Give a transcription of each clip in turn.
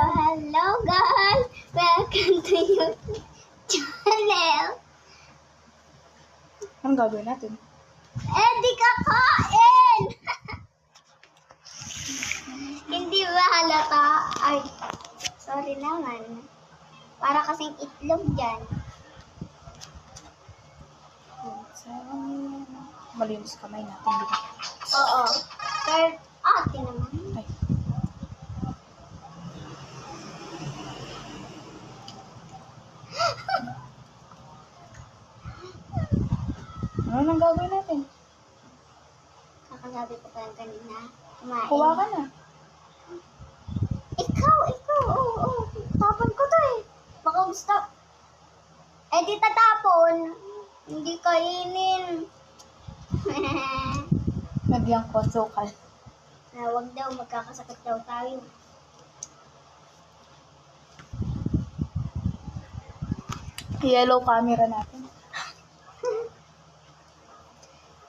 Hello guys! Welcome to YouTube channel! Anong gagawin natin? Di ka kain! Hindi ba halata? Ay, sorry naman. Para kasing itlog dyan. Malinis kamay natin dito. Oo. Pero, ate naman. Ay. Ano nang gagawin natin? Kakasabi ko pa lang kanina. Kumain. Kuha ka na. Ikaw. Oo. Tapon ko to eh. Baka gusto. Di tatapon. Hindi kainin. Nagyang ko, sukal. Wag daw, magkakasakit daw tayo. Yellow camera natin.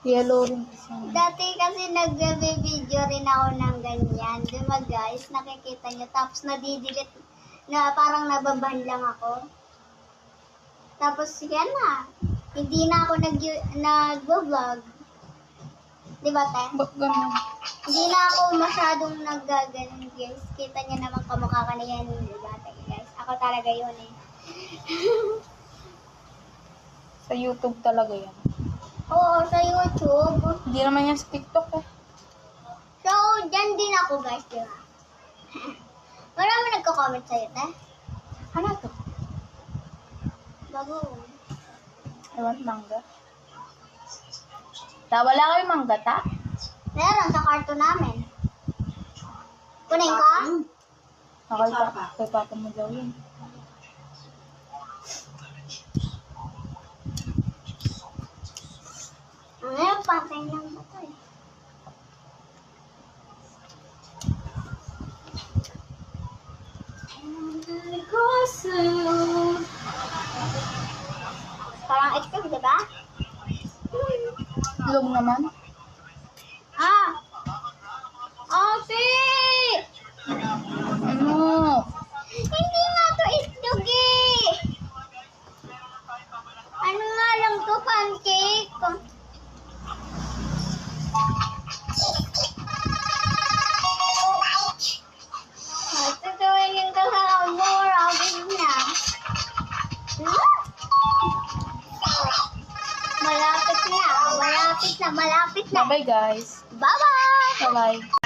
Yellow rin kasi. Dati kasi nag-video rin ako ng ganyan. Diba guys, nakikita nyo. Tapos nadidelete na parang nababan lang ako. Tapos yan na. Hindi na ako nag-vlog. Diba te? Ba't ganun? Hindi na ako masyadong nag-ganon guys. Kita nyo naman kamukha ka na yan. Diba te guys? Ako talaga yun eh. Sa YouTube talaga yan. Oo, sa YouTube. Hindi naman yan sa TikTok eh. So, dyan din ako guys, di ba? Marami nagko-comment sa'yo, te. Ano to? Bago. I want manga. Wala kayo manga, ta? Meron sa karto namin. Kunin ko? Kay papa mo daw yun. Ngayon, pantay lang ba ito eh. Parang itlog, di ba? Ilog naman. Ate! Ano? Hindi nga to itlog eh! Ano nga lang to, pancake? Ate, tuwingin ka sa kamura. Abig na. Malapit na. Bye-bye guys. Bye-bye! Bye-bye.